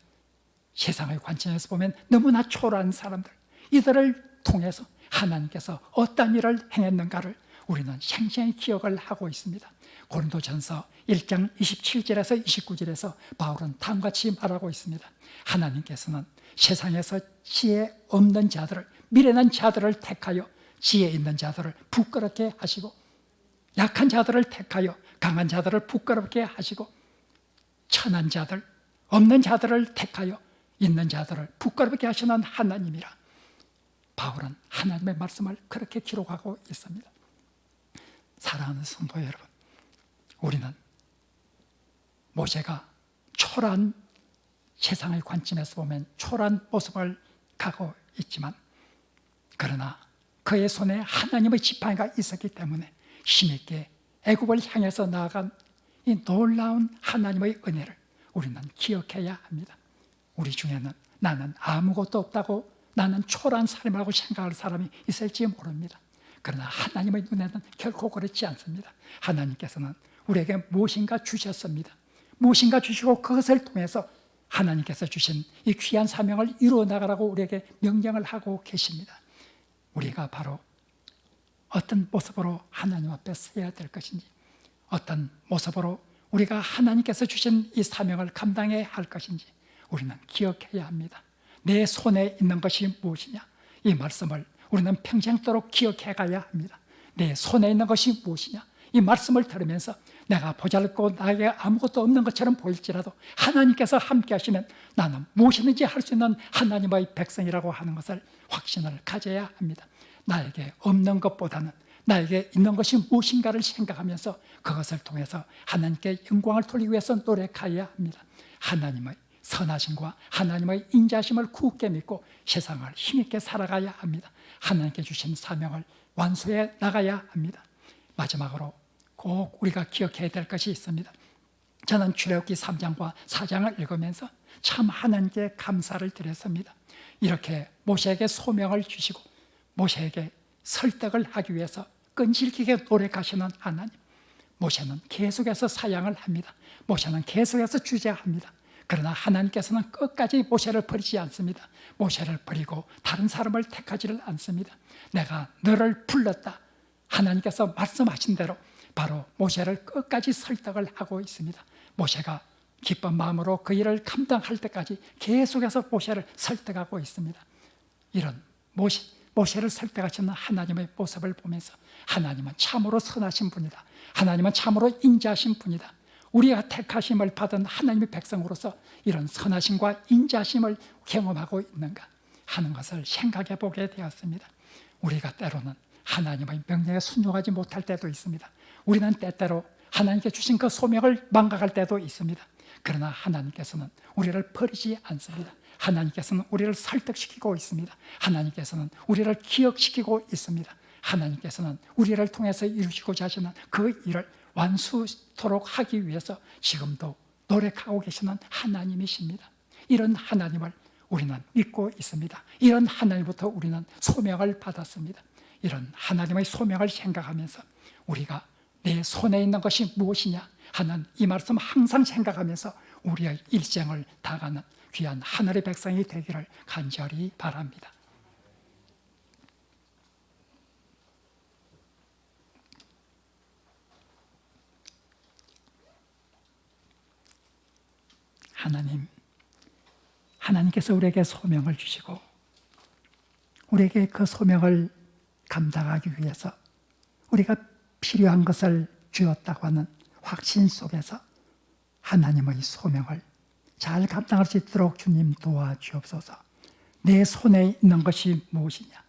세상의 관점에서 보면 너무나 초라한 사람들, 이들을 통해서 하나님께서 어떤 일을 행했는가를 우리는 생생히 기억을 하고 있습니다. 고린도전서 1장 27절에서 29절에서 바울은 다음과 같이 말하고 있습니다. 하나님께서는 세상에서 지혜 없는 자들을, 미련한 자들을 택하여 지혜 있는 자들을 부끄럽게 하시고, 약한 자들을 택하여 강한 자들을 부끄럽게 하시고, 천한 자들, 없는 자들을 택하여 있는 자들을 부끄럽게 하시는 하나님이라. 바울은 하나님의 말씀을 그렇게 기록하고 있습니다. 사랑하는 성도 여러분, 우리는 모세가 초라한, 세상의 관점에서 보면 초라한 모습을 가고 있지만, 그러나 그의 손에 하나님의 지팡이가 있었기 때문에 힘있게 애굽을 향해서 나아간 이 놀라운 하나님의 은혜를 우리는 기억해야 합니다. 우리 중에는 나는 아무것도 없다고, 나는 초라한 사람이라고 생각할 사람이 있을지 모릅니다. 그러나 하나님의 눈에는 결코 그렇지 않습니다. 하나님께서는 우리에게 무엇인가 주셨습니다. 무엇인가 주시고 그것을 통해서 하나님께서 주신 이 귀한 사명을 이루어 나가라고 우리에게 명령을 하고 계십니다. 우리가 바로 어떤 모습으로 하나님 앞에 서야 될 것인지, 어떤 모습으로 우리가 하나님께서 주신 이 사명을 감당해야 할 것인지 우리는 기억해야 합니다. 내 손에 있는 것이 무엇이냐, 이 말씀을 우리는 평생도록 기억해 가야 합니다. 내 손에 있는 것이 무엇이냐, 이 말씀을 들으면서 내가 보잘것없고 나에게 아무것도 없는 것처럼 보일지라도 하나님께서 함께 하시면 나는 무엇이든지 할 수 있는 하나님의 백성이라고 하는 것을 확신을 가져야 합니다. 나에게 없는 것보다는 나에게 있는 것이 무엇인가를 생각하면서 그것을 통해서 하나님께 영광을 돌리기 위해서 노력해야 합니다. 하나님의 선하심과 하나님의 인자심을 굳게 믿고 세상을 힘있게 살아가야 합니다. 하나님께 주신 사명을 완수해 나가야 합니다. 마지막으로 꼭 우리가 기억해야 될 것이 있습니다. 저는 출애굽기 3장과 4장을 읽으면서 참 하나님께 감사를 드렸습니다. 이렇게 모세에게 소명을 주시고 모세에게 설득을 하기 위해서 끈질기게 노력하시는 하나님, 모세는 계속해서 사양을 합니다. 모세는 계속해서 주제합니다. 그러나 하나님께서는 끝까지 모세를 버리지 않습니다. 모세를 버리고 다른 사람을 택하지를 않습니다. 내가 너를 불렀다, 하나님께서 말씀하신 대로 바로 모세를 끝까지 설득을 하고 있습니다. 모세가 기쁜 마음으로 그 일을 감당할 때까지 계속해서 모세를 설득하고 있습니다. 이런 모세를 설득하시는 하나님의 모습을 보면서 하나님은 참으로 선하신 분이다, 하나님은 참으로 인자하신 분이다, 우리가 택하심을 받은 하나님의 백성으로서 이런 선하심과 인자심을 경험하고 있는가 하는 것을 생각해 보게 되었습니다. 우리가 때로는 하나님의 명령에 순종하지 못할 때도 있습니다. 우리는 때때로 하나님께 주신 그 소명을 망각할 때도 있습니다. 그러나 하나님께서는 우리를 버리지 않습니다. 하나님께서는 우리를 설득시키고 있습니다. 하나님께서는 우리를 기억시키고 있습니다. 하나님께서는 우리를 통해서 이루시고자 하시는 그 일을 완수토록 하기 위해서 지금도 노력하고 계시는 하나님이십니다. 이런 하나님을 우리는 믿고 있습니다. 이런 하나님부터 우리는 소명을 받았습니다. 이런 하나님의 소명을 생각하면서 우리가 내 손에 있는 것이 무엇이냐 하는 이 말씀 항상 생각하면서 우리의 일생을 다가는 귀한 하늘의 백성이 되기를 간절히 바랍니다. 하나님께서 우리에게 소명을 주시고 우리에게 그 소명을 감당하기 위해서 우리가 필요한 것을 주었다고 하는 확신 속에서 하나님의 소명을 잘 감당할 수 있도록 주님 도와주옵소서. 내 손에 있는 것이 무엇이냐,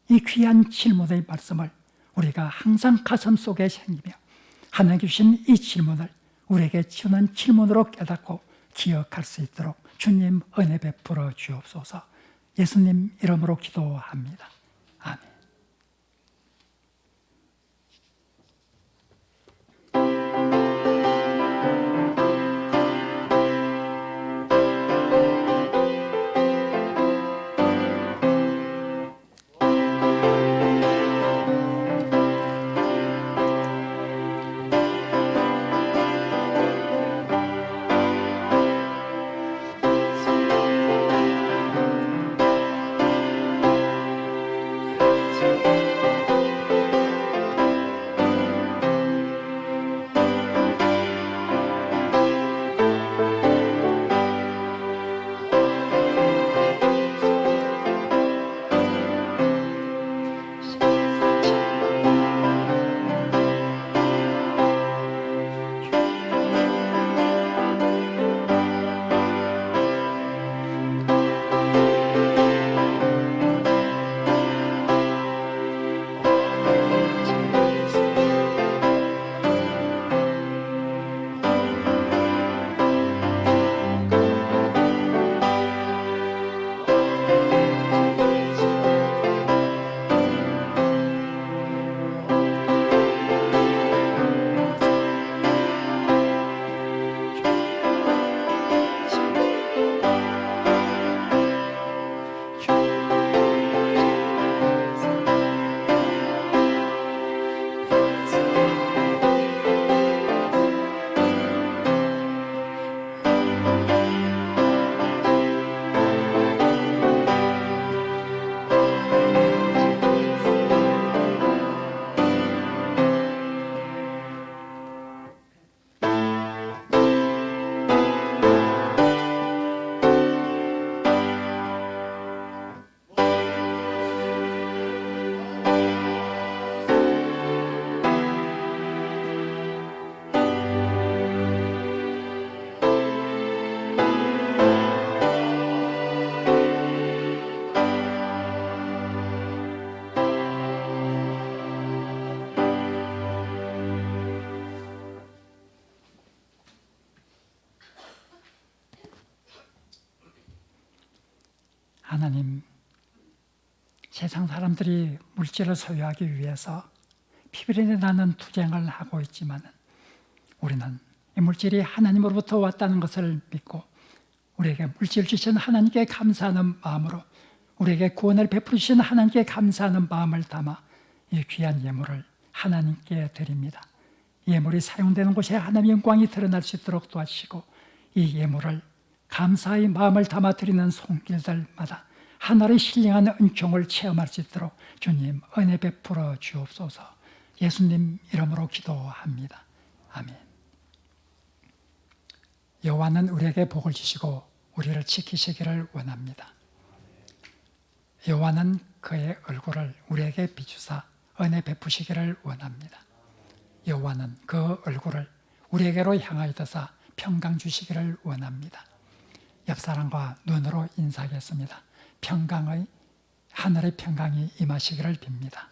이 귀한 질문의 말씀을 우리가 항상 가슴 속에 새기며 하나님께 주신 이 질문을 우리에게 주는 질문으로 깨닫고 기억할 수 있도록 주님 은혜 베풀어 주옵소서. 예수님 이름으로 기도합니다. 아멘. 하나님, 세상 사람들이 물질을 소유하기 위해서 피비린내 나는 투쟁을 하고 있지만 우리는 이 물질이 하나님으로부터 왔다는 것을 믿고 우리에게 물질 주신 하나님께 감사하는 마음으로 우리에게 구원을 베풀어 주신 하나님께 감사하는 마음을 담아 이 귀한 예물을 하나님께 드립니다. 예물이 사용되는 곳에 하나님의 영광이 드러날 수 있도록 도와주시고 이 예물을 감사의 마음을 담아 드리는 손길들마다 하나님의 신령한 은총을 체험할 수 있도록 주님 은혜 베풀어 주옵소서. 예수님 이름으로 기도합니다. 아멘. 여호와는 우리에게 복을 주시고 우리를 지키시기를 원합니다. 여호와는 그의 얼굴을 우리에게 비추사 은혜 베푸시기를 원합니다. 여호와는 그 얼굴을 우리에게로 향하여 드사 평강 주시기를 원합니다. 옆 사람과 눈으로 인사하겠습니다. 평강의 하늘의 평강이 임하시기를 빕니다.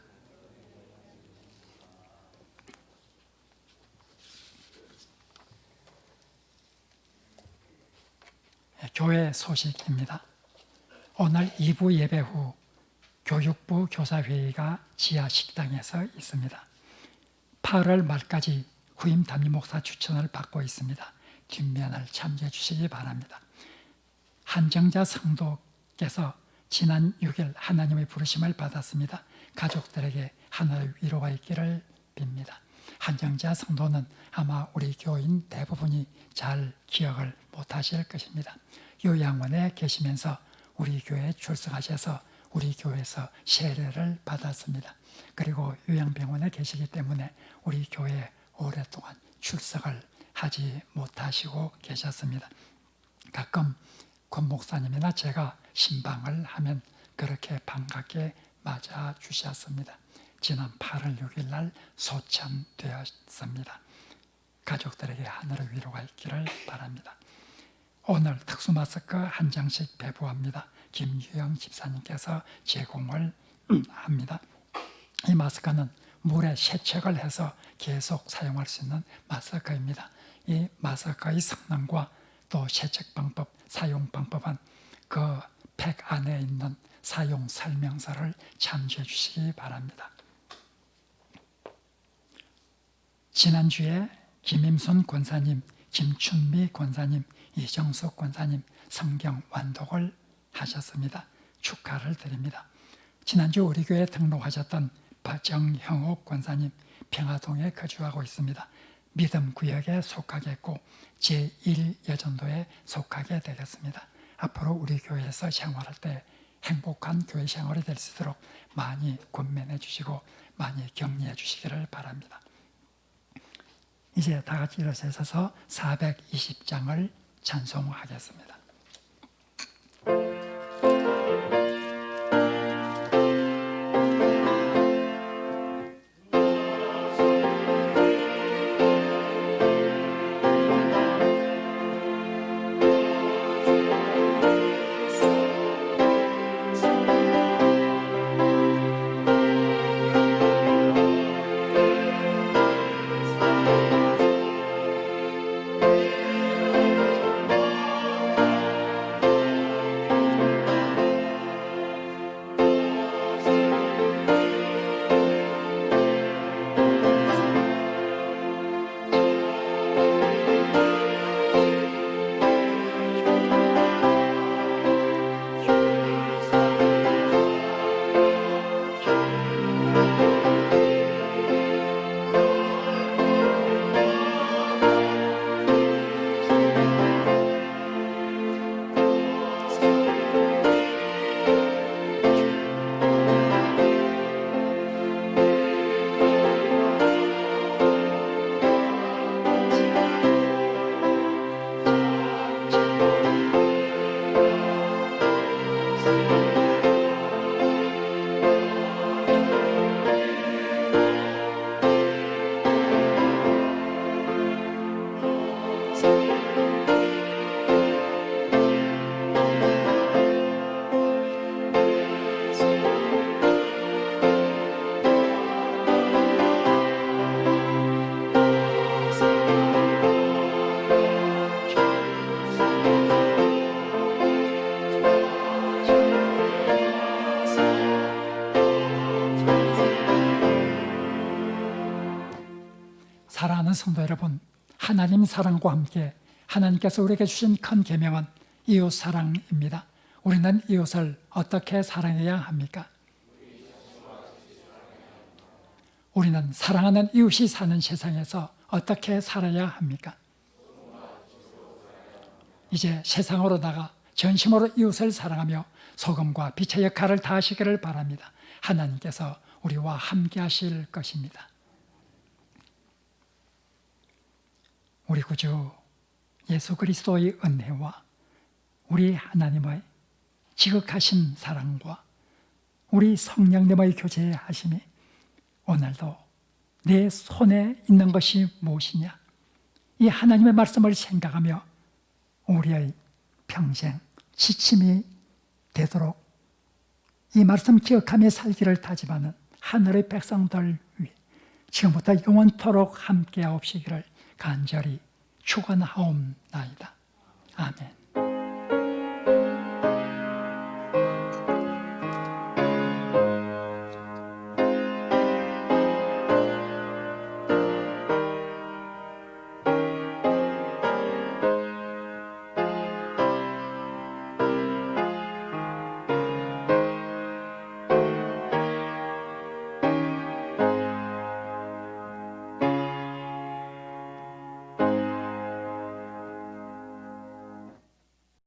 교회 소식입니다. 오늘 2부 예배 후 교육부 교사회의가 지하 식당에서 있습니다. 8월 말까지 후임 담임 목사 추천을 받고 있습니다. 뒷면을 참조해 주시기 바랍니다. 한정자 성도께서 지난 6일 하나님의 부르심을 받았습니다. 가족들에게 하나의 위로가 있기를 빕니다. 한정자 성도는 아마 우리 교인 대부분이 잘 기억을 못하실 것입니다. 요양원에 계시면서 우리 교회에 출석하셔서 우리 교회에서 세례를 받았습니다. 그리고 요양병원에 계시기 때문에 우리 교회에 오랫동안 출석을 하지 못하시고 계셨습니다. 가끔 권 목사님이나 제가 신방을 하면 그렇게 반갑게 맞아 주셨습니다. 지난 8월 6일 날 소천되었습니다. 가족들에게 하늘의 위로가 있기를 바랍니다. 오늘 특수 마스크 한 장씩 배부합니다. 김유영 집사님께서 제공을 합니다. 이 마스크는 물에 세척을 해서 계속 사용할 수 있는 마스크입니다. 이 마스크의 성능과 또 세척 방법, 사용 방법은 그 팩 안에 있는 사용 설명서를 참조해 주시기 바랍니다. 지난주에 김임순 권사님, 김춘미 권사님, 이정숙 권사님 성경 완독을 하셨습니다. 축하를 드립니다. 지난주 우리 교회에 등록하셨던 정형옥 권사님 평화동에 거주하고 있습니다. 믿음 구역에 속하겠고 제1여전도에 속하게 되겠습니다. 앞으로 우리 교회에서 생활할 때 행복한 교회 생활이 될 수 있도록 많이 권면해 주시고 많이 격려해 주시기를 바랍니다. 이제 다 같이 일어서서 420장을 찬송하겠습니다. 사랑하는 성도 여러분, 하나님 사랑과 함께 하나님께서 우리에게 주신 큰 계명은 이웃 사랑입니다. 우리는 이웃을 어떻게 사랑해야 합니까? 우리는 사랑하는 이웃이 사는 세상에서 어떻게 살아야 합니까? 이제 세상으로 나가 전심으로 이웃을 사랑하며 소금과 빛의 역할을 다하시기를 바랍니다. 하나님께서 우리와 함께 하실 것입니다. 우리 구주 예수 그리스도의 은혜와 우리 하나님의 지극하신 사랑과 우리 성령님의 교제하심이 오늘도 내 손에 있는 것이 무엇이냐, 이 하나님의 말씀을 생각하며 우리의 평생 지침이 되도록 이 말씀 기억하며 살기를 다짐하는 하늘의 백성들 위해 지금부터 영원토록 함께하옵시기를 간절히 축원하옵나이다. 아멘.